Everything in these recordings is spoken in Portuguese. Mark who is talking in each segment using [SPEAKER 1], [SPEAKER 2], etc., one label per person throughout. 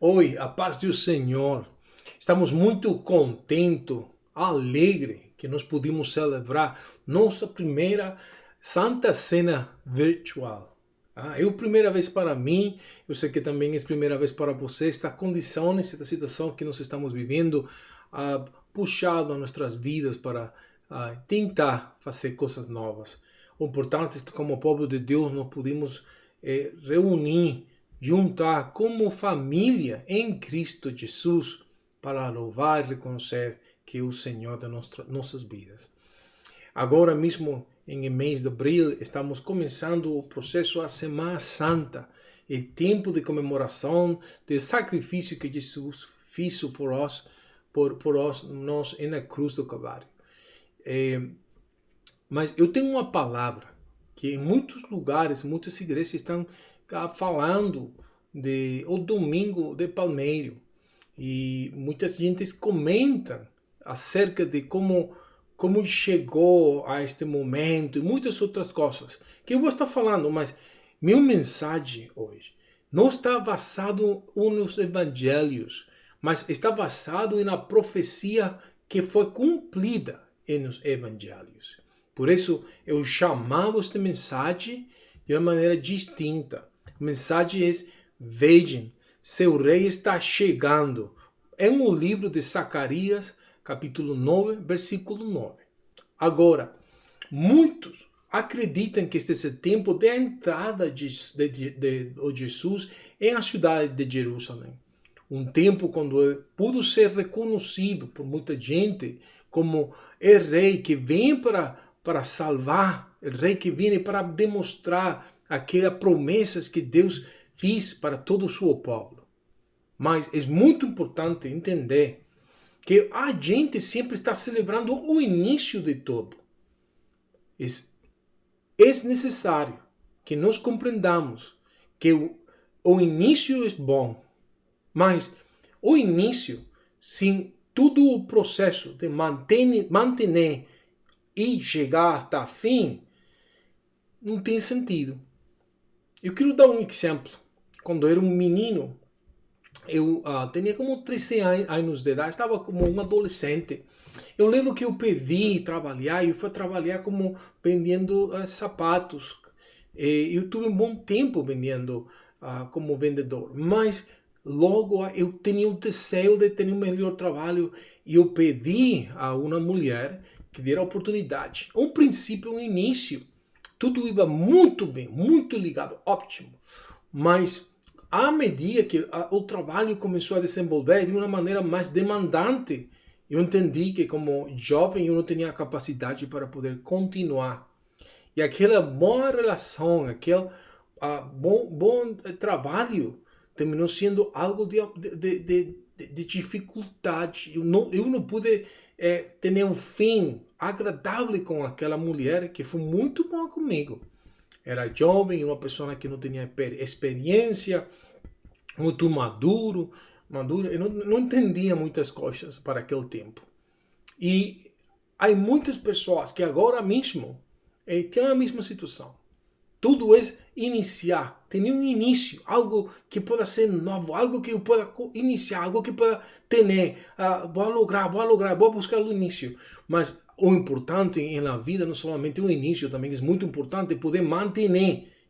[SPEAKER 1] Oi, a paz do Senhor. Estamos muito contentes, alegres que nós pudimos celebrar nossa primeira Santa Cena virtual. É a primeira vez para mim, eu sei que também é a primeira vez para você. Esta condição, esta situação que nós estamos vivendo, puxado a nossas vidas para tentar fazer coisas novas. O importante é que, como povo de Deus, nós pudimos reunir, juntar como família em Cristo Jesus para louvar e reconhecer que é o Senhor de nossas vidas. Agora mesmo, em mês de abril, estamos começando o processo da Semana Santa, o tempo de comemoração do sacrifício que Jesus fez por nós na cruz do Calvário. Mas eu tenho uma palavra que em muitos lugares, muitas igrejas estão falando o domingo de Palmeiro, e muitas gente comentam acerca de como chegou a este momento e muitas outras coisas que eu vou estar falando, mas meu mensagem hoje não está basado nos evangelhos, mas está basado na profecia que foi cumprida nos evangelhos. Por isso eu chamado esta mensagem de uma maneira distinta. A mensagem é: vejam, seu rei está chegando. É um livro de Zacarias, capítulo 9, versículo 9. Agora, muitos acreditam que este é o tempo da entrada de Jesus em a cidade de Jerusalém. Um tempo quando ele pudo ser reconhecido por muita gente como o rei que vem para salvar, o rei que vem para demonstrar aquelas promessas que Deus fez para todo o seu povo. Mas é muito importante entender que a gente sempre está celebrando o início de tudo. É necessário que nós compreendamos que o início é bom, mas o início, sem todo o processo de manter e chegar até o fim, não tem sentido. Eu quero dar um exemplo. Quando eu era um menino, eu tinha como 13 anos de idade, estava como um adolescente. Eu lembro que eu pedi trabalhar, eu fui trabalhar como vendendo sapatos. Eu tive um bom tempo vendendo como vendedor, mas logo eu tinha o desejo de ter um melhor trabalho e eu pedi a uma mulher que dera oportunidade. Um princípio, um início, tudo ia muito bem, muito ligado, ótimo. Mas à medida que o trabalho começou a desenvolver de uma maneira mais demandante, eu entendi que como jovem eu não tinha a capacidade para poder continuar. E aquela boa relação, aquele bom trabalho terminou sendo algo de dificuldade. Eu não pude ter um fim agradável com aquela mulher que foi muito boa comigo. Era jovem, uma pessoa que não tinha experiência, muito maduro. Eu não entendia muitas coisas para aquele tempo. E há muitas pessoas que agora mesmo têm a mesma situação. Tudo é iniciar, tem um início, algo que pueda ser novo, algo que eu pueda iniciar, algo que pueda ter, vou lograr, vou buscar o início. Mas o importante na vida não somente o início, também é muito importante poder manter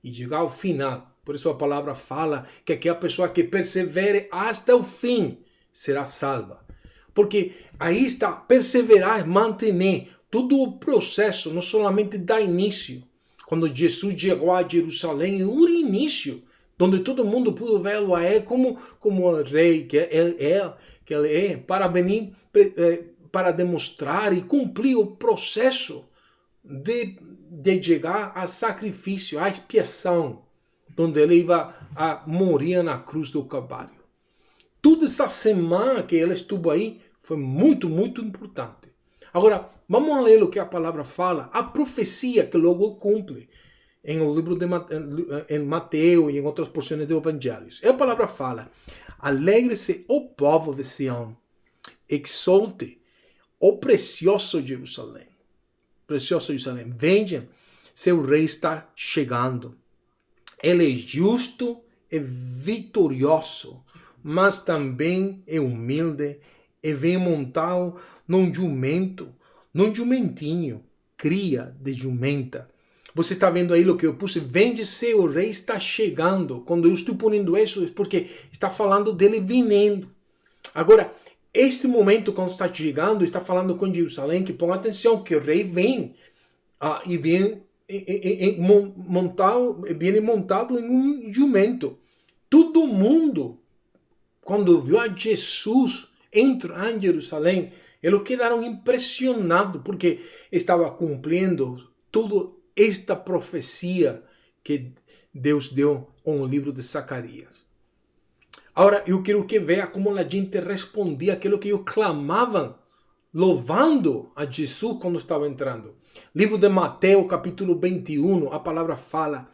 [SPEAKER 1] e chegar ao final. Por isso a palavra fala que aquela pessoa que persevere até o fim será salva. Porque aí está, perseverar, manter todo o processo, não somente dá início. Quando Jesus chegou a Jerusalém, o início, onde todo mundo pôde vê-lo como o rei que ele é, para venir para demonstrar e cumprir o processo de chegar a sacrifício, a expiação, onde ele ia a morrer na cruz do Calvário. Toda essa semana que ele esteve aí foi muito, muito importante. Agora, vamos ler o que a palavra fala, a profecia que logo cumpre em o livro em Mateus e em outras porções dos evangelhos. A palavra fala: alegre-se o povo de Sião, exalte o precioso Jerusalém. Precioso Jerusalém, vejam, seu rei está chegando. Ele é justo e vitorioso, mas também é humilde e vem montado num jumento, num jumentinho, cria de jumenta. Você está vendo aí o que eu pus? Vende-se, o rei está chegando. Quando eu estou ponindo isso, é porque está falando dele vindo. Agora, este momento, quando está chegando, está falando com Jerusalém, que põe atenção, que o rei vem e vem montado em um jumento. Todo mundo, quando viu a Jesus entrar em Jerusalém, eles quedaram impressionados, porque estava cumprindo toda esta profecia que Deus deu no livro de Zacarias. Agora, eu quero que veja como a gente respondia aquilo que eles clamavam, louvando a Jesus quando estava entrando. Livro de Mateus, capítulo 21, a palavra fala,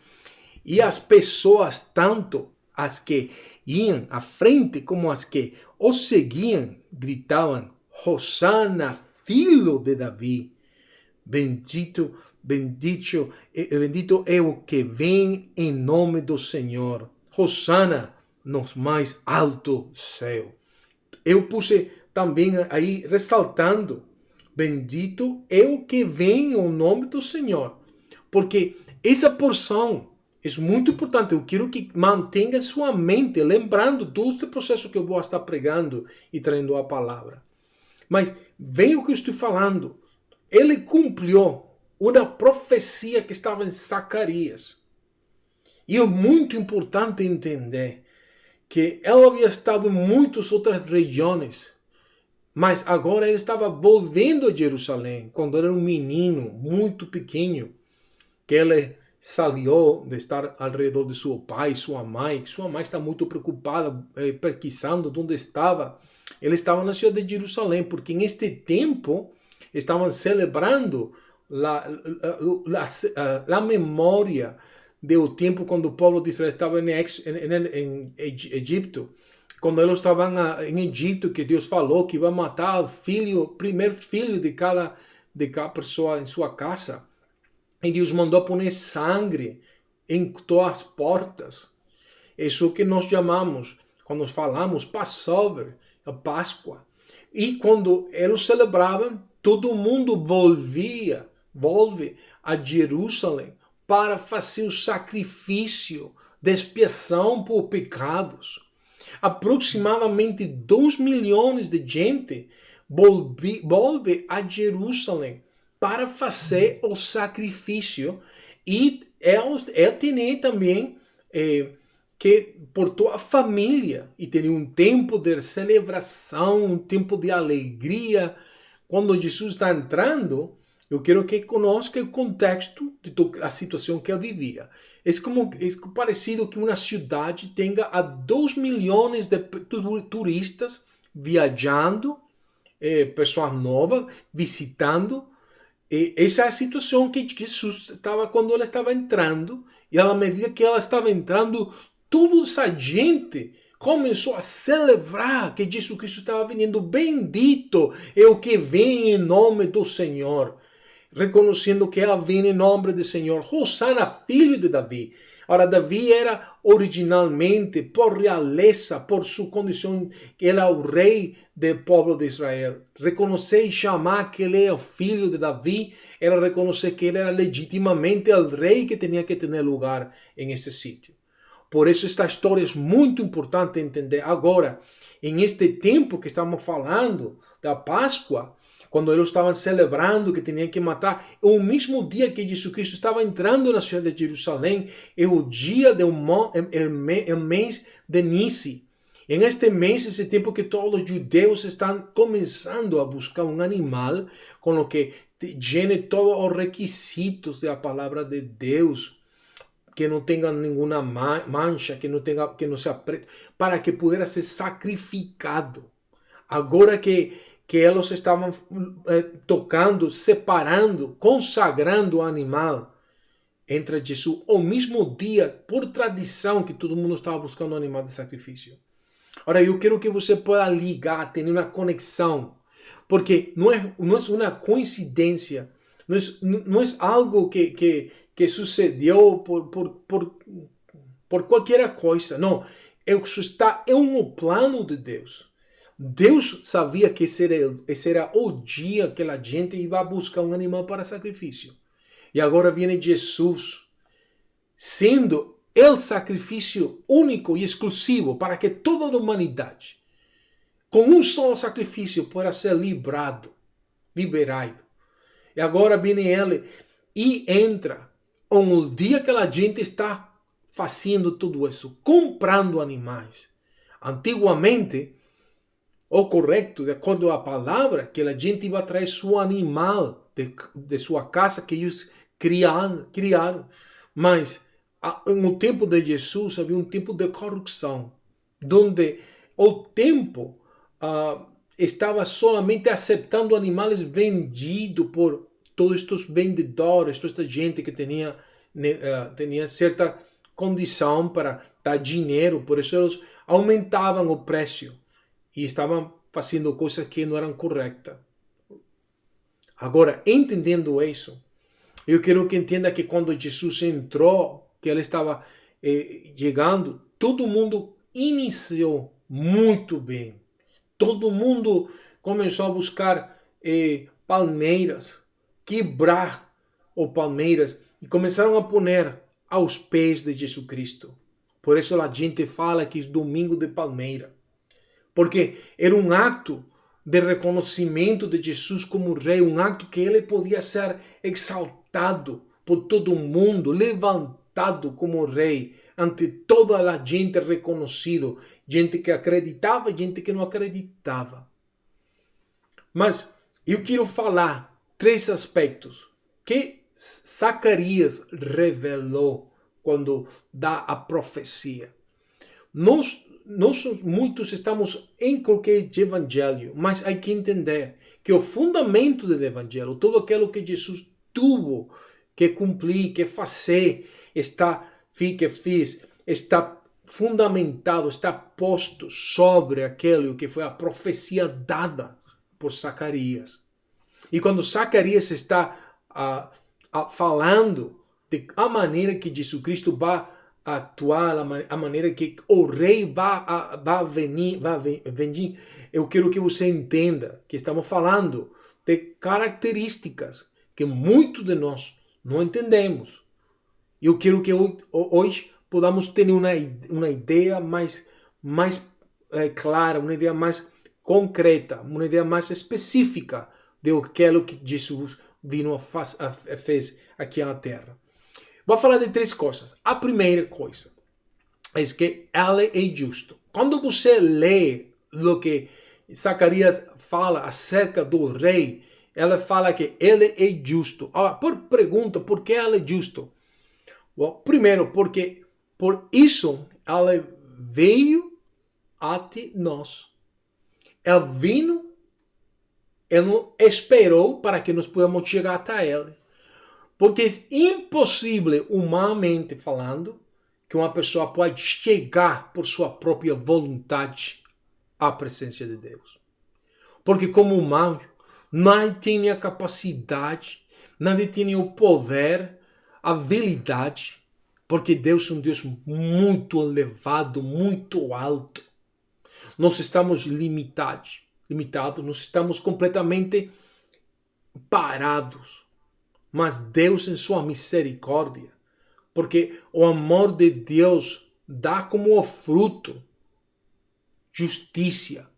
[SPEAKER 1] e as pessoas, tanto as que iam à frente como as que o seguiam, gritavam, Hosana, filho de Davi, bendito é o que vem em nome do Senhor. Hosana nos mais alto céu. Eu puse também aí ressaltando, bendito é o que vem em nome do Senhor. Porque essa porção é muito importante. Eu quero que mantenha sua mente lembrando todo este processo que eu vou estar pregando e trazendo a palavra. Mas veja o que eu estou falando. Ele cumpriu uma profecia que estava em Zacarias. E é muito importante entender que ele havia estado em muitas outras regiões, mas agora ele estava voltando a Jerusalém, quando era um menino muito pequeno, que ele saiu de estar ao redor de seu pai, sua mãe está muito preocupada, pesquisando onde estava. Ele estava na cidade de Jerusalém, porque neste tempo estavam celebrando a memória do tempo quando o povo de Israel estava em Egito, quando eles estavam em Egito, que Deus falou que ia matar o primeiro filho de cada pessoa em sua casa. E Deus mandou pôr sangue em todas as portas. Isso que nós chamamos, quando falamos Passover, a Páscoa. E quando eles celebravam, todo mundo volve a Jerusalém para fazer o sacrifício de expiação por pecados. Aproximadamente 2 milhões de gente volve a Jerusalém para fazer o sacrifício. E ele tinha também que por toda a família, e tinha um tempo de celebração, um tempo de alegria. Quando Jesus está entrando, eu quero que conozca o contexto da situação que ele vivia. É parecido que uma cidade tenha a 2 milhões de turistas viajando, pessoas novas visitando. Essa é a situação que Jesus estava quando ele estava entrando. E à medida que ela estava entrando, toda essa gente começou a celebrar que Jesus Cristo estava vindo. Bendito é o que vem em nome do Senhor. Reconhecendo que ela vem em nome do Senhor. Hosana, filho de Davi. Ora, Davi era originalmente, por realeza, por sua condição, que era o rei do povo de Israel. Reconhecer e chamar que ele é o filho de Davi era reconhecer que ele era legitimamente o rei que tinha que ter lugar em esse sítio. Por isso esta história é muito importante entender. Agora, em este tempo que estamos falando da Páscoa, quando eles estavam celebrando que tinham que matar, é o mesmo dia que Jesus Cristo estava entrando na cidade de Jerusalém, é o dia do mês de Nissi. Em este mês, esse tempo que todos os judeus estão começando a buscar um animal com o que llene todos os requisitos da palavra de Deus, que não tenha nenhuma mancha, que não seja preto, para que pudesse ser sacrificado. Agora que eles estavam tocando, separando, consagrando o animal entre Jesus, o mesmo dia, por tradição, que todo mundo estava buscando um animal de sacrifício. Ora, eu quero que você pueda ligar, ter uma conexão, porque não é uma coincidência, não é algo que sucedeu por qualquer coisa, não. isso está em um plano de Deus. Deus sabia que esse era o dia que a gente ia buscar um animal para sacrifício. E agora vem Jesus, sendo o sacrifício único e exclusivo para que toda a humanidade, com um só sacrifício, possa ser liberado. E agora vem ele e entra no dia que a gente está fazendo tudo isso, comprando animais. Antigamente, o correto, de acordo à palavra, que a gente ia trazer seu animal de sua casa que eles criaram. Mas no tempo de Jesus havia um tempo de corrupção, onde o tempo estava solamente aceitando animais vendidos por todos estes vendedores, toda esta gente que tinha certa condição para dar dinheiro, por isso eles aumentavam o preço e estavam fazendo coisas que não eram corretas. Agora, entendendo isso, eu quero que entenda que quando Jesus entrou, que ele estava chegando, todo mundo iniciou muito bem. Todo mundo começou a buscar palmeiras, quebrar o palmeiras e começaram a poner aos pés de Jesus Cristo. Por isso a gente fala que é domingo de palmeira. Porque era um ato de reconhecimento de Jesus como rei, um acto que ele podia ser exaltado por todo mundo, levantado como rei, ante toda a gente reconhecido, gente que acreditava e gente que não acreditava. Mas eu quero falar 3 aspectos que Zacarias revelou quando dá a profecia. Nós muitos estamos em qualquer evangelho, mas há que entender que o fundamento do evangelho, tudo aquilo que Jesus tuvo que cumprir, que fazer, está fundamentado, está posto sobre aquilo que foi a profecia dada por Zacarias. E quando Zacarias está falando de a maneira que Jesus Cristo vai atuar, a maneira que o rei vai venir, eu quero que você entenda que estamos falando de características que muitos de nós não entendemos. Eu quero que hoje podamos ter uma ideia mais clara, uma ideia mais concreta, uma ideia mais específica de aquilo que Jesus fez aqui na terra. Vou falar de 3 coisas. A primeira coisa é que ele é justo. Quando você lê o que Zacarias fala acerca do rei, ela fala que ele é justo. Pergunta, por que ele é justo? Bom, primeiro, porque por isso ele veio até nós. Ele vino, ele não esperou para que nós possamos chegar até ele. Porque é impossível, humanamente falando, que uma pessoa pode chegar por sua própria vontade à presença de Deus. Porque como humano, não tem a capacidade, não tem o poder, a habilidade, porque Deus é um Deus muito elevado, muito alto. Nós estamos limitados, nós estamos completamente parados. Mas Deus, em sua misericórdia, porque o amor de Deus dá como fruto justiça.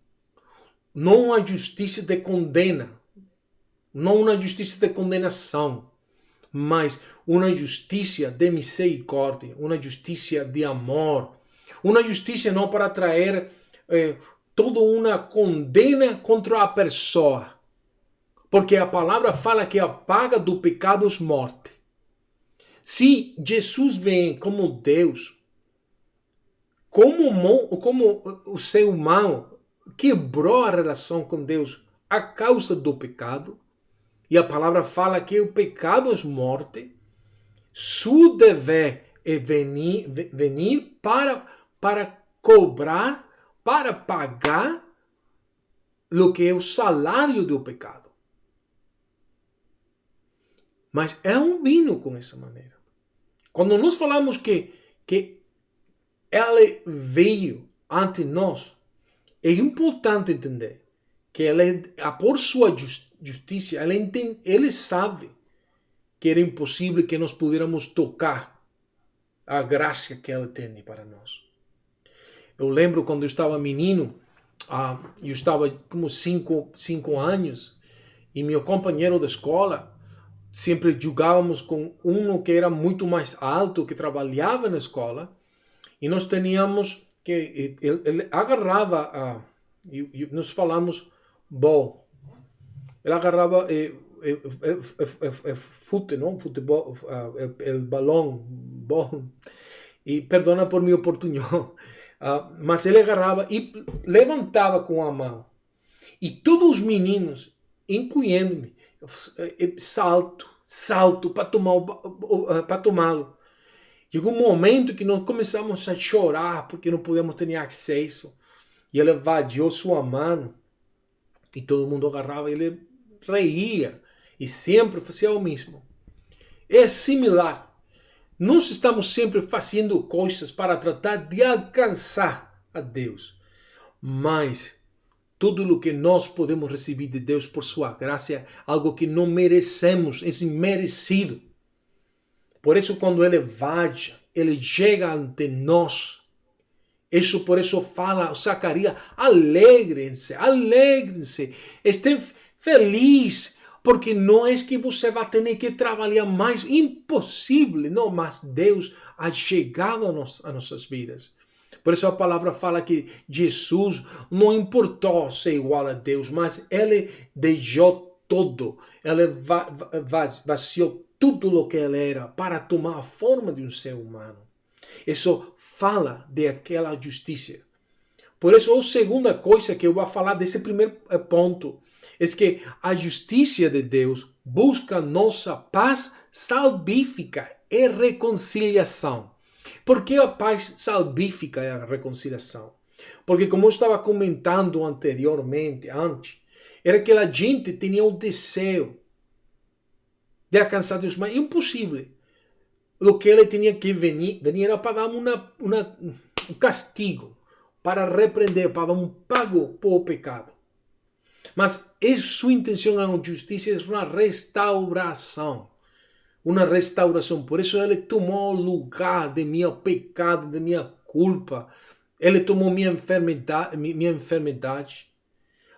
[SPEAKER 1] Não uma justiça de condena, não uma justiça de condenação, mas uma justiça de misericórdia, uma justiça de amor, uma justiça não para trazer toda uma condena contra a pessoa. Porque a palavra fala que a paga do pecado é morte. Se Jesus vem como Deus, como o ser humano quebrou a relação com Deus a causa do pecado, e a palavra fala que o pecado é morte, seu dever é venir para cobrar, para pagar o que é o salário do pecado. Mas é um vino com essa maneira. Quando nós falamos que Ele veio ante nós. É importante entender que ele, por sua justiça, ele sabe que era impossível que nós pudiéramos tocar a graça que ele tem para nós. Eu lembro quando eu estava menino, eu estava como 5 anos, e meu companheiro de escola, sempre jogávamos com um que era muito mais alto, que trabalhava na escola, e nós teníamos que, ele agarrava, nós falamos ball, ele agarrava futebol, el balão, ball, e perdona por meu portunhol, mas ele agarrava e levantava com a mão, e todos os meninos, incluindo-me, salto para tomá-lo. Chegou um momento que nós começamos a chorar porque não podíamos ter acesso. E ele vadiou sua mão e todo mundo agarrava e ele reía e sempre fazia o mesmo. É similar. Nós estamos sempre fazendo coisas para tratar de alcançar a Deus. Mas tudo o que nós podemos receber de Deus por sua graça é algo que não merecemos, é imerecido. Por isso, quando ele vadia, ele chega ante nós. Por isso fala Zacarias, alegrem-se, estejam felizes, porque não é que você vai ter que trabalhar mais, impossível, não, mas Deus ha chegado a nossas vidas. Por isso a palavra fala que Jesus não importou ser igual a Deus, mas ele deixou tudo, ele vaziou tudo o que ele era para tomar a forma de um ser humano. Isso fala daquela justiça. Por isso, a segunda coisa que eu vou falar desse primeiro ponto é que a justiça de Deus busca nossa paz salvífica e reconciliação. Por que a paz salvífica e a reconciliação? Porque, como eu estava comentando anteriormente, era que a gente tinha o desejo de alcançar Deus, mas é impossível. O que ele tinha que venir era para dar um castigo, para repreender, para dar um pago por pecado. Mas sua intenção na justiça é uma restauração. Uma restauração. Por isso ele tomou o lugar de meu pecado, de minha culpa. Ele tomou minha enfermidade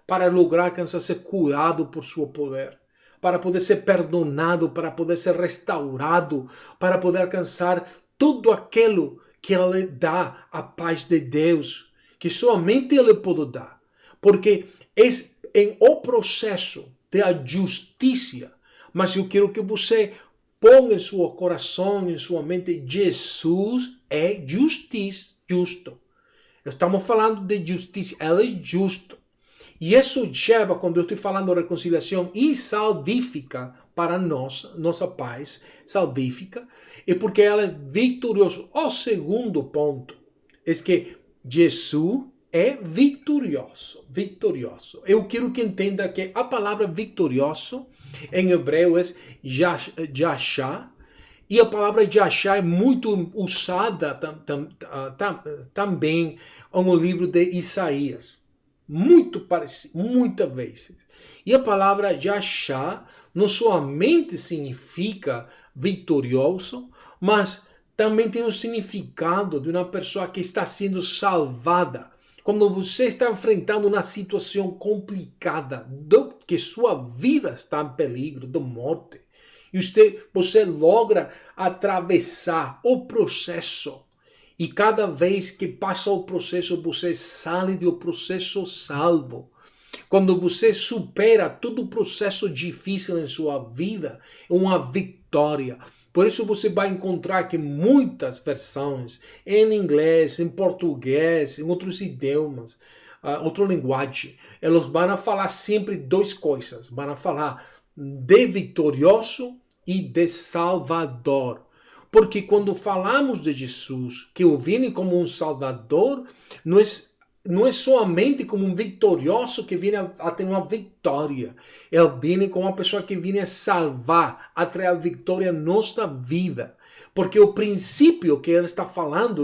[SPEAKER 1] para lograr alcançar ser curado por seu poder, para poder ser perdonado, para poder ser restaurado, para poder alcançar tudo aquilo que ele dá, a paz de Deus, que somente ele pode dar. Porque é em o processo da justiça, mas eu quero que você ponha em seu coração, em sua mente, Jesus é justo. Estamos falando de justiça, ele é justo. E isso leva, quando eu estou falando de reconciliação e salvífica para nós, nossa paz salvífica, é porque ela é vitoriosa. O segundo ponto é que Jesus é vitorioso. Eu quero que entenda que a palavra vitorioso em hebreu é Yashá, e a palavra Yashá é muito usada também no livro de Isaías. Muito parecido, muitas vezes. E a palavra Yashá não somente significa vitorioso, mas também tem o significado de uma pessoa que está sendo salvada. Quando você está enfrentando uma situação complicada, que sua vida está em perigo de morte, e você logra atravessar o processo, e cada vez que passa o processo, você sai do processo salvo. Quando você supera todo o processo difícil em sua vida, é uma vitória. Por isso você vai encontrar que muitas versões, em inglês, em português, em outros idiomas, outra linguagem, eles vão falar sempre duas coisas. Vão falar de vitorioso e de salvador. Porque quando falamos de Jesus, que ele vem como um salvador, não é somente como um vitorioso que vem a ter uma vitória. Ele vem como uma pessoa que vem a salvar, a trazer a vitória em nossa vida. Porque o princípio que ele está falando,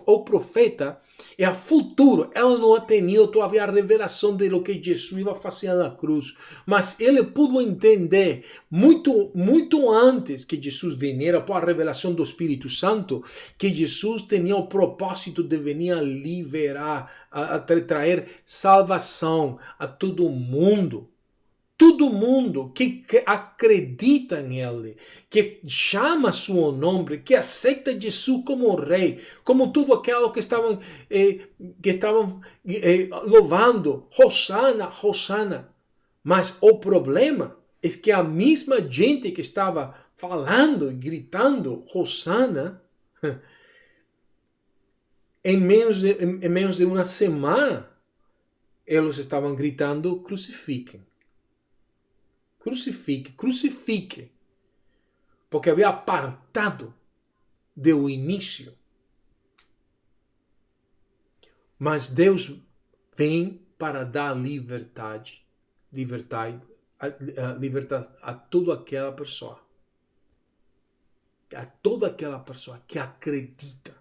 [SPEAKER 1] o profeta, é o futuro. Ela não ha tenido todavía a revelação de lo que Jesus ia fazer na cruz. Mas ele pudo entender muito antes que Jesus viniera por a revelação do Espírito Santo, que Jesus tinha o propósito de venir a liberar, a trazer salvação a todo mundo. Todo mundo que acredita nele, que chama seu nome, que aceita Jesus como rei, como tudo aquilo que estavam louvando, Hosana, Hosana. Mas o problema é que a mesma gente que estava falando e gritando Hosana, em menos de uma semana, eles estavam gritando crucifiquem. Crucifique, crucifique. Porque havia apartado do início. Mas Deus vem para dar liberdade a toda aquela pessoa. A toda aquela pessoa que acredita.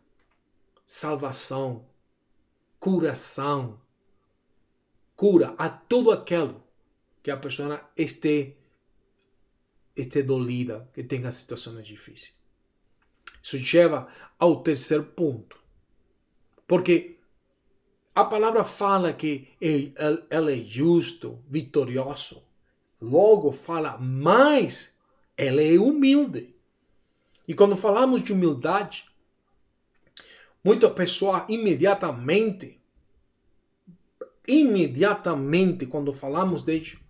[SPEAKER 1] Salvação, curação, cura a todo aquilo que a pessoa esteja dolida, que tenha situações difíceis. Isso leva ao terceiro ponto. Porque a palavra fala que ele é justo, vitorioso. Logo fala, mas ele é humilde. E quando falamos de humildade, muita pessoa imediatamente, quando falamos de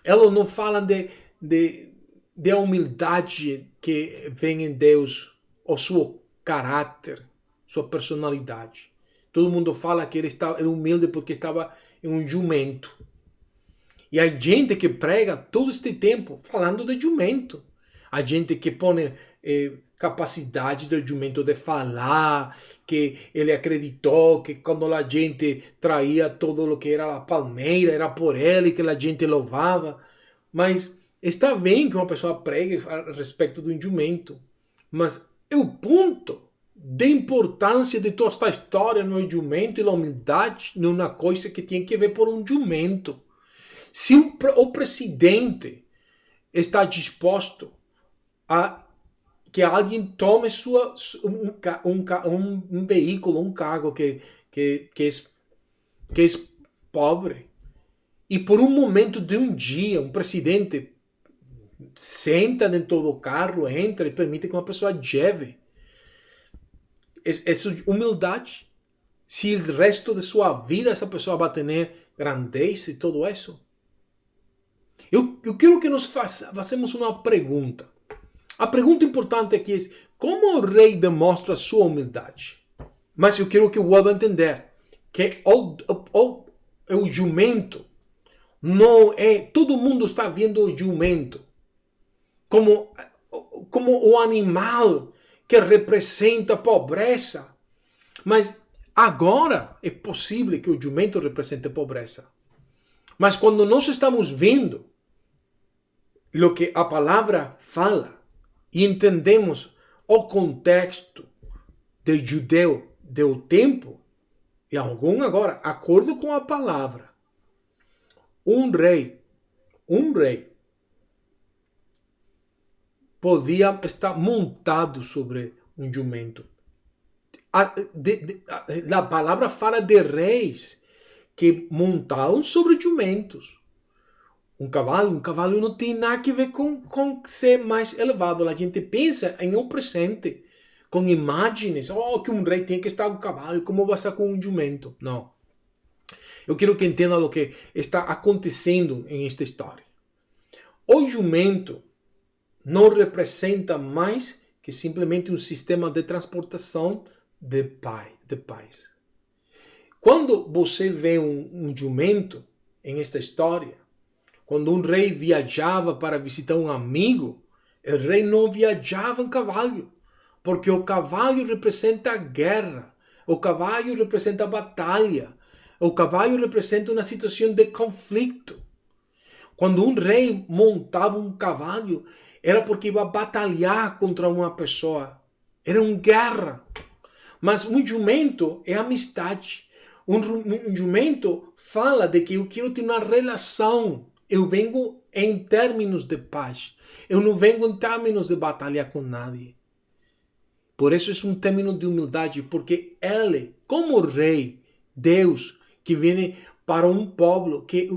[SPEAKER 1] ela não fala de humildade que vem em Deus, o seu caráter, sua personalidade. Todo mundo fala que ele era humilde porque estava em um jumento. E há gente que prega todo este tempo falando de jumento. Há gente que põe capacidade do jumento de falar, que ele acreditou que quando a gente traía todo o que era a palmeira, era por ele que a gente louvava. Mas está bem que uma pessoa pregue a respeito do jumento, mas o ponto de importância de toda esta história no jumento e a humildade não é uma coisa que tem que ver por um jumento. Se o presidente está disposto a que alguém tome um veículo, um carro que é pobre, e por um momento de um dia, um presidente senta dentro do carro, entra e permite que uma pessoa leve. Essa humildade. Se o resto de sua vida essa pessoa vai ter grandeza e tudo isso. Eu quero que nós façamos uma pergunta. A pergunta importante aqui é como o rei demonstra sua humildade. Mas eu quero que o povo entender que o jumento não é... Todo mundo está vendo o jumento como o animal que representa a pobreza. Mas agora é possível que o jumento represente pobreza. Mas quando nós estamos vendo o que a palavra fala e entendemos o contexto do judeu do tempo, e algum agora, acordo com a palavra, um rei podia estar montado sobre um jumento. A palavra fala de reis que montavam sobre jumentos. Um cavalo não tem nada a ver com ser mais elevado. A gente pensa em um presente, com imagens, que um rei tem que estar com um cavalo, como vai estar com um jumento. Não. Eu quero que entendam o que está acontecendo em esta história. O jumento não representa mais que simplesmente um sistema de transportação de paz. Quando você vê um jumento em esta história, quando um rei viajava para visitar um amigo, o rei não viajava em cavalo, porque o cavalo representa a guerra, o cavalo representa a batalha, o cavalo representa uma situação de conflito. Quando um rei montava um cavalo, era porque ia batalhar contra uma pessoa. Era uma guerra. Mas um jumento é amistade. Um jumento fala de que eu quero ter uma relação. Eu venho em termos de paz. Eu não venho em termos de batalhar com nadie. Por isso é um término de humildade, porque ele, como rei, Deus, que vem para um povo que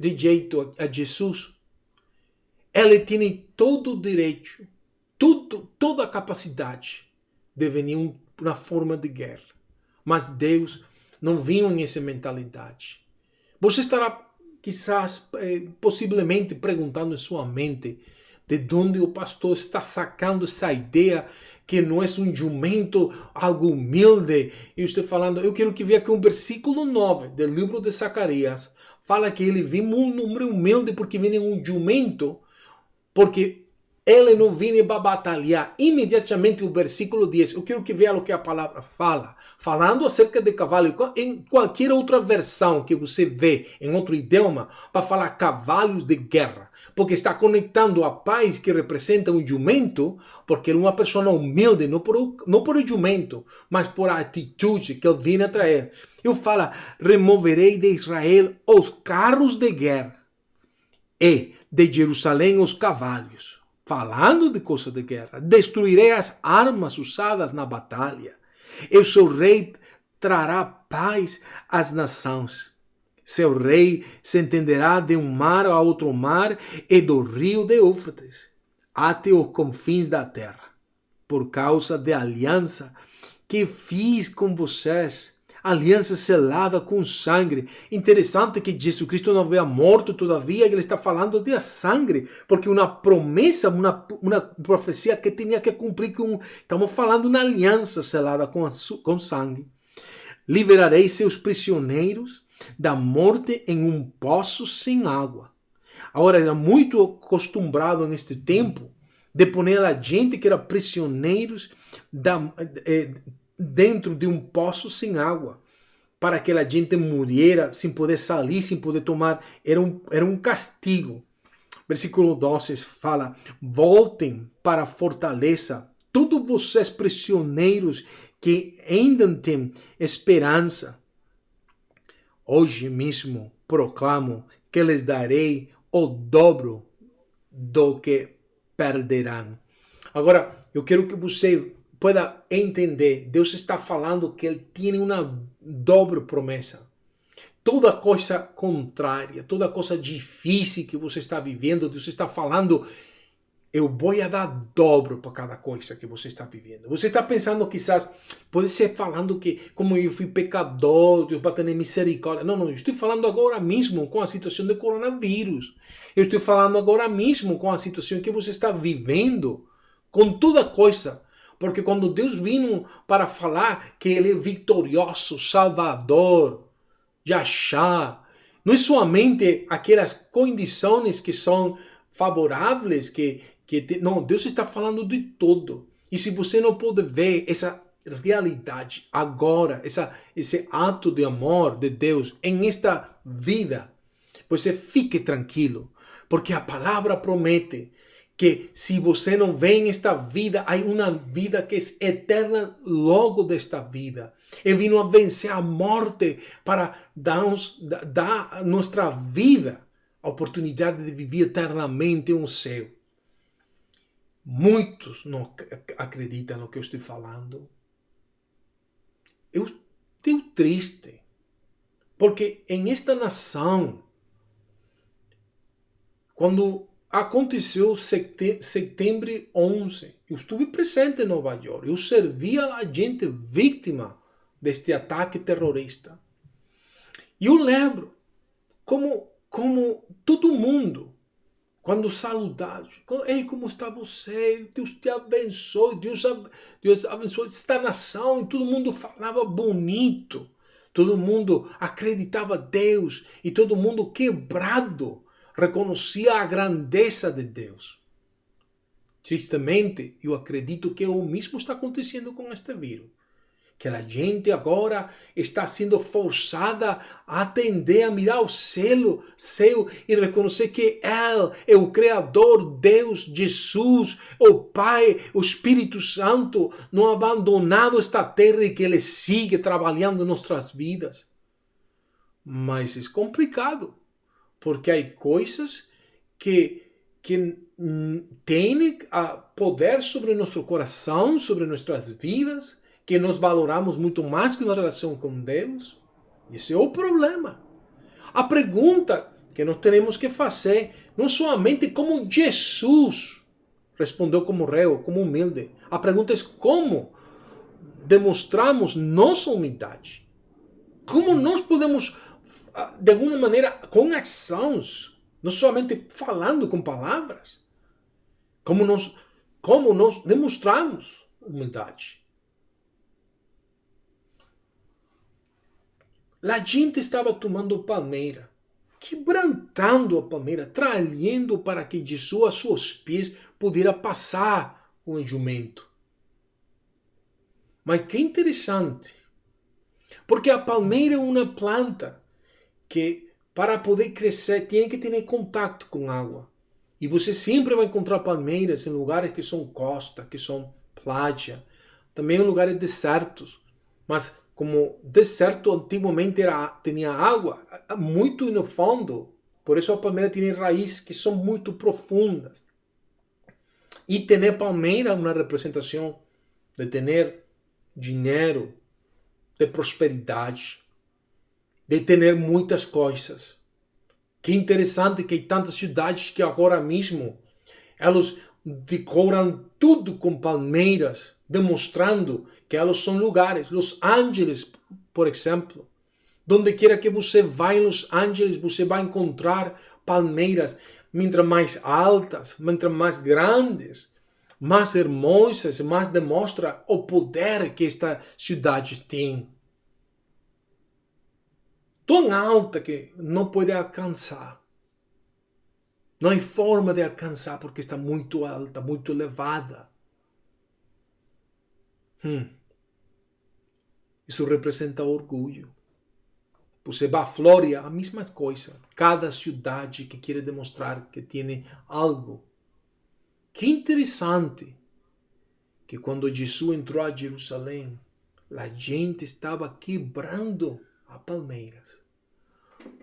[SPEAKER 1] rejeito a Jesus, ele tem todo o direito, toda a capacidade de venir uma forma de guerra. Mas Deus não vinha nessa mentalidade. Você estará, quizás, possivelmente perguntando em sua mente de onde o pastor está sacando essa ideia que não é um jumento, algo humilde. E eu estou falando, eu quero que veja que um versículo 9 do livro de Zacarias fala que ele vem um número humilde porque vem um jumento, porque ele não vem para batalhar. Imediatamente o versículo 10, eu quero que veja o que a palavra fala. Falando acerca de cavalo, em qualquer outra versão que você vê em outro idioma, para falar cavalos de guerra. Porque está conectando a paz que representa um jumento, porque é uma pessoa humilde, não por o jumento, mas por a atitude que ele vem a trazer. Eu falo, removerei de Israel os carros de guerra e de Jerusalém os cavalos. Falando de coisa de guerra, destruirei as armas usadas na batalha. E o seu rei trará paz às nações. Seu rei se entenderá de um mar a outro mar e do rio de Éufrates até os confins da terra, por causa da aliança que fiz com vocês, aliança selada com sangue. Interessante que Jesus Cristo não havia morto todavia, ele está falando de sangue, porque uma promessa, uma profecia que tinha que cumprir estamos falando de uma aliança selada com sangue. Liberarei seus prisioneiros da morte em um poço sem água. Agora, era muito acostumado neste tempo de poner a gente que era prisioneiros dentro de um poço sem água, para que a gente morrera sem poder sair, sem poder tomar. Era um castigo. Versículo 12 fala: voltem para a fortaleza, todos vocês prisioneiros que ainda têm esperança. Hoje mesmo proclamo que lhes darei o dobro do que perderão. Agora, eu quero que você pueda entender. Deus está falando que Ele tem uma dobre promessa. Toda coisa contrária, toda coisa difícil que você está vivendo, Deus está falando, eu vou dar dobro para cada coisa que você está vivendo. Você está pensando quizás, pode ser falando que como eu fui pecador, Deus vai ter misericórdia. Não, eu estou falando agora mesmo com a situação do coronavírus. Eu estou falando agora mesmo com a situação que você está vivendo, com toda coisa. Porque quando Deus vino para falar que Ele é vitorioso, Salvador, Yahshua, não é somente aquelas condições que são favoráveis, não, Deus está falando de tudo. E se você não pode ver essa realidade agora, esse ato de amor de Deus em esta vida, você fique tranquilo, porque a palavra promete que se você não vê em esta vida, há uma vida que é eterna logo desta vida. Ele vino a vencer a morte para dar a nossa vida a oportunidade de viver eternamente um céu. Muitos não acreditam no que eu estou falando. Eu estou triste, porque em esta nação, quando aconteceu setembro 11, eu estive presente em Nova York, eu servia a gente vítima deste ataque terrorista. E eu lembro como todo mundo, quando saudava, ei, como está você? Deus te abençoe, Deus abençoe esta nação. E todo mundo falava bonito, todo mundo acreditava em Deus e todo mundo quebrado reconhecia a grandeza de Deus. Tristemente, eu acredito que o mesmo está acontecendo com este vírus. que a gente agora está sendo forçada a atender, a mirar o céu e reconhecer que Ele é o Criador, Deus, Jesus, o Pai, o Espírito Santo, não ha abandonado esta terra e que Ele sigue trabalhando em nossas vidas. Mas é complicado, porque há coisas que têm poder sobre nosso coração, sobre nossas vidas, que nós valoramos muito mais que uma relação com Deus. Esse é o problema. A pergunta que nós temos que fazer, não somente como Jesus respondeu como rei, como humilde. A pergunta é como demonstramos nossa humildade. Como nós podemos, de alguma maneira, com ações, não somente falando com palavras, como nós demonstramos humildade. A gente estava tomando palmeira, quebrantando a palmeira, trazendo para que Jesus a seus pés pudesse passar com o jumento. Mas que interessante, porque a palmeira é uma planta que para poder crescer tem que ter contato com água. E você sempre vai encontrar palmeiras em lugares que são costa, que são praia, também em lugares desertos, mas como deserto antigamente tinha água muito no fundo, por isso a palmeira tem raízes que são muito profundas. E ter palmeira é uma representação de ter dinheiro, de prosperidade, de ter muitas coisas. Que interessante que há tantas cidades que agora mesmo elas decoram tudo com palmeiras, demonstrando que elas são lugares. Los Angeles, por exemplo, donde quiera que você vá em Los Angeles, você vai encontrar palmeiras, mientras mais altas, mientras mais grandes, mais hermosas, mais demonstra o poder que estas cidades têm. Tão alta que não pode alcançar. Não há forma de alcançar porque está muito alta, muito elevada. Isso representa orgulho. Você vai à Flórida, a mesma coisa. Cada cidade que quer demonstrar que tem algo. Que interessante que quando Jesus entrou a Jerusalém, a gente estava quebrando as palmeiras,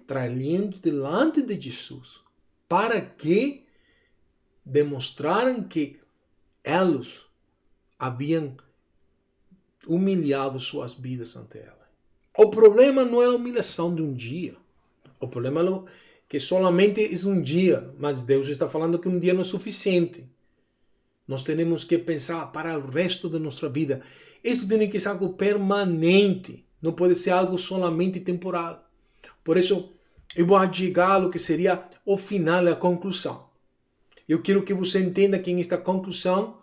[SPEAKER 1] trazendo delante de Jesus, para que demonstraram que eles haviam humilhado suas vidas ante ela. O problema não é a humilhação de um dia. O problema é que solamente é um dia, mas Deus está falando que um dia não é suficiente. Nós temos que pensar para o resto da nossa vida. Isso tem que ser algo permanente. Não pode ser algo solamente temporal. Por isso, eu vou chegar ao que seria o final, a conclusão. Eu quero que você entenda que nesta conclusão,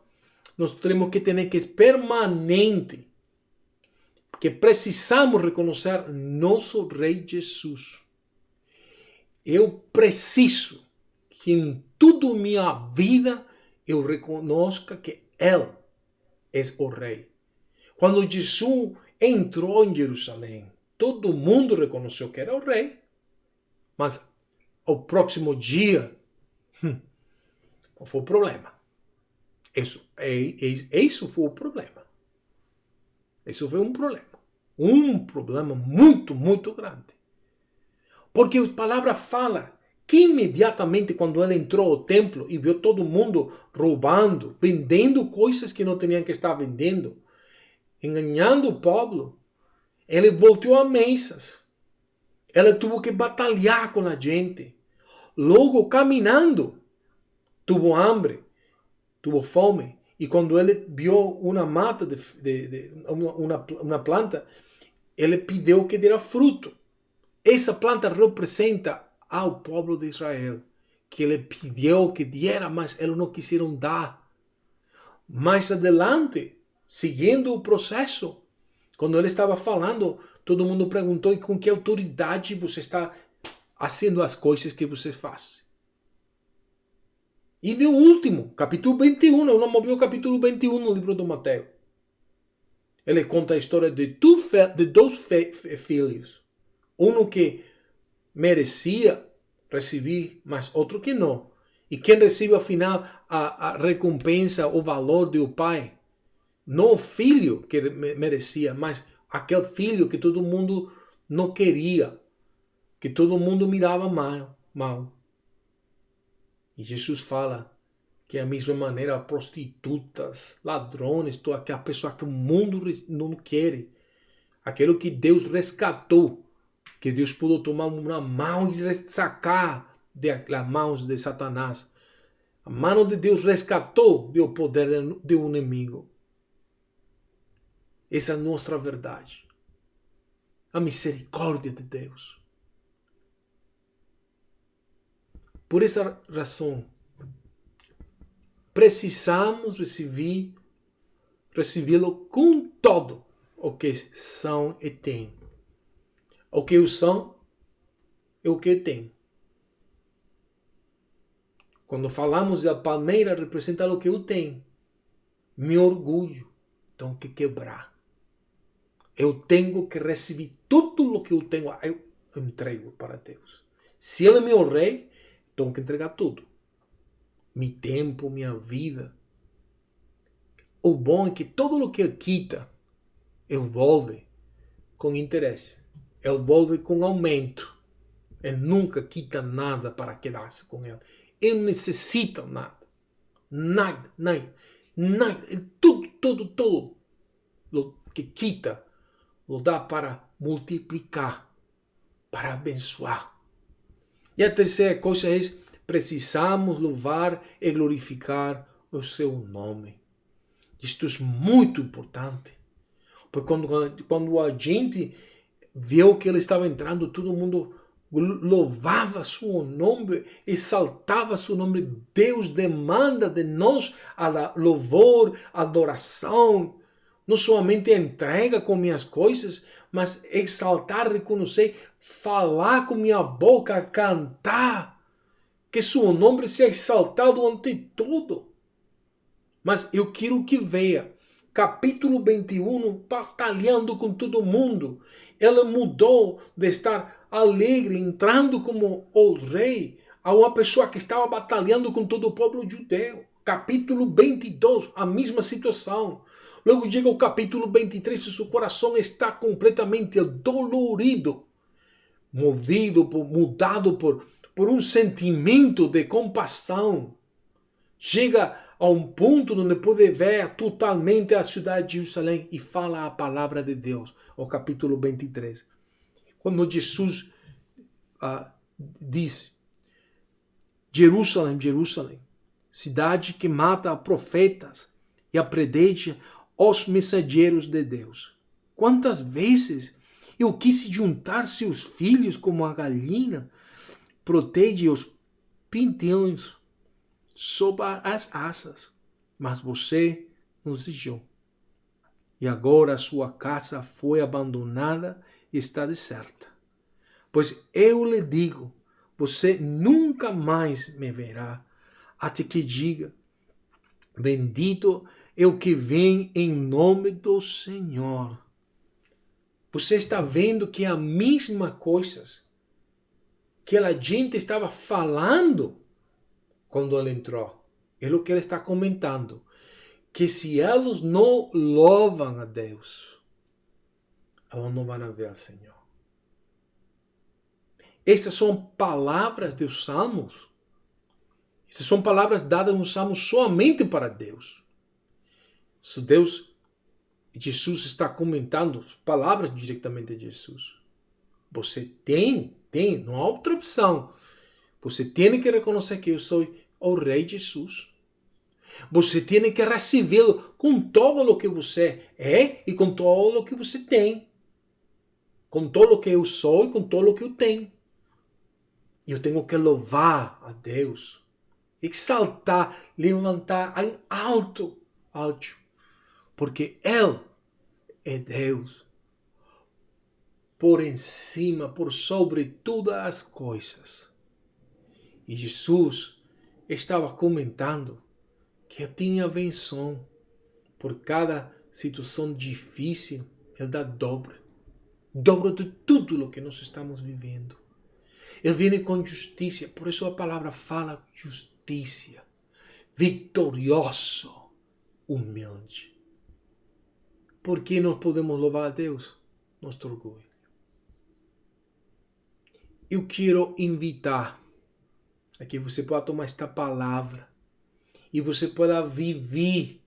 [SPEAKER 1] nós temos que ter que ser permanente. Que precisamos reconhecer nosso Rei Jesus. Eu preciso que em toda a minha vida eu reconozca que Ele é o Rei. Quando Jesus entrou em Jerusalém, todo mundo reconheceu que era o Rei. Mas o próximo dia, foi o problema. Isso foi o problema. Isso foi um problema. Um problema muito, muito grande. Porque a palavra fala que imediatamente quando ele entrou ao templo e viu todo mundo roubando, vendendo coisas que não tinham que estar vendendo, enganando o povo, ele voltou a mesas. Ele teve que batalhar com a gente. Logo, caminhando, teve hambre, teve fome. E quando ele viu uma mata, uma planta, ele pediu que dera fruto. Essa planta representa ao povo de Israel, que ele pediu que diera, mas eles não quiseram dar. Mais adelante, seguindo o processo, quando ele estava falando, todo mundo perguntou: e com que autoridade você está fazendo as coisas que você faz? E de último, capítulo 21, eu não movi o capítulo 21 no livro de Mateus. Ele conta a história de dois filhos. Um que merecia receber, mas outro que não. E quem recebe, afinal, a recompensa, o valor do pai? Não o filho que merecia, mas aquele filho que todo mundo não queria, que todo mundo mirava mal. E Jesus fala que, da mesma maneira, prostitutas, ladrões, toda aquela pessoa que o mundo não quer, aquilo que Deus resgatou, que Deus pôde tomar uma mão e sacar das mãos de Satanás. A mão de Deus resgatou do poder do inimigo. Essa é a nossa verdade. A misericórdia de Deus. Por essa razão, precisamos recebê-lo com todo o que são e tem. O que eu sou é o que tem. Quando falamos da palmeira, representa o que eu tenho. Meu orgulho. Então, que quebrar. Eu tenho que receber tudo o que eu tenho. Eu entrego para Deus. Se Ele é meu rei, tenho que entregar tudo. Meu tempo, minha vida. O bom é que todo o que Ele quita, Ele volve com interesse. Ele volve com aumento. Ele nunca quita nada para quedar-se com Ele. Ele não necessita nada. Nada. Ele tudo o que quita, lo dá para multiplicar, para abençoar. E a terceira coisa é: precisamos louvar e glorificar o seu nome. Isto é muito importante. Porque quando a gente viu que ele estava entrando, todo mundo louvava seu nome, exaltava seu nome. Deus demanda de nós a louvor, a adoração. Não somente a entrega com minhas coisas, mas exaltar, reconhecer, falar com minha boca, cantar. Que seu nome seja exaltado ante tudo. Mas eu quero que veja, capítulo 21, batalhando com todo mundo. Ele mudou de estar alegre, entrando como o rei, a uma pessoa que estava batalhando com todo o povo judeu. Capítulo 22, a mesma situação. Logo chega o capítulo 23, seu coração está completamente dolorido, mudado por um sentimento de compaixão. Chega a um ponto onde pode ver totalmente a cidade de Jerusalém e fala a palavra de Deus, o capítulo 23. Quando Jesus diz: Jerusalém, Jerusalém, cidade que mata profetas e apedreja os mensageiros de Deus. Quantas vezes eu quis juntar seus filhos como a galinha protege os pintinhos sob as asas, mas você nos deixou. E agora sua casa foi abandonada e está deserta. Pois eu lhe digo, você nunca mais me verá, até que diga: bendito é o que vem em nome do Senhor. Você está vendo que é a mesma coisa que a gente estava falando quando ele entrou. É o que ele está comentando. Que se eles não louvam a Deus, eles não vão ver o Senhor. Estas são palavras dos Salmos. Essas são palavras dadas nos Salmos somente para Deus. Se Jesus está comentando palavras diretamente de Jesus. Você tem, não há outra opção. Você tem que reconhecer que eu sou o Rei Jesus. Você tem que recebê-lo com todo o que você é e com todo o que você tem. Com todo o que eu sou e com todo o que eu tenho. E eu tenho que louvar a Deus. Exaltar, levantar em alto. Porque Ele é Deus. Por encima, por sobre todas as coisas. E Jesus estava comentando que eu tinha benção por cada situação difícil, Ele dá dobro de tudo o que nós estamos vivendo. Ele vem com justiça, por isso a palavra fala justiça, vitorioso, humilde. Por que nós podemos louvar a Deus? Nosso orgulho. Eu quero invitar a que você possa tomar esta palavra e você possa viver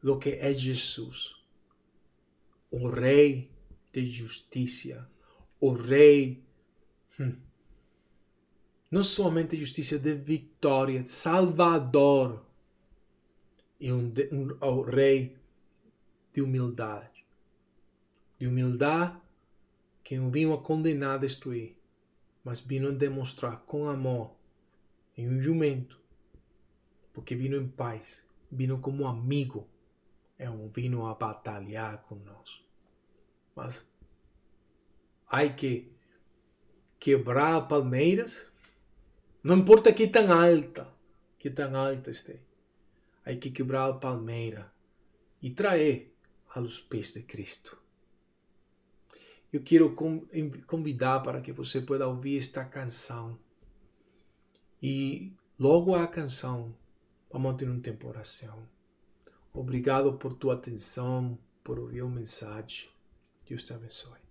[SPEAKER 1] o que é Jesus, o Rei de justiça, o Rei, não somente justiça, de vitória, Salvador, e o Rei de humildade. De humildade que não vinha a condenar, a destruir, mas vinha a demonstrar com amor em um jumento, porque vinha em paz, vinha como amigo, vinha a batalhar conosco. Mas há que quebrar palmeiras, não importa que tão alta esteja, há que quebrar a palmeira e trazer aos pés de Cristo. Eu quero convidar para que você possa ouvir esta canção. E logo a canção, vamos ter um tempo de oração. Obrigado por tua atenção, por ouvir a mensagem. Deus te abençoe.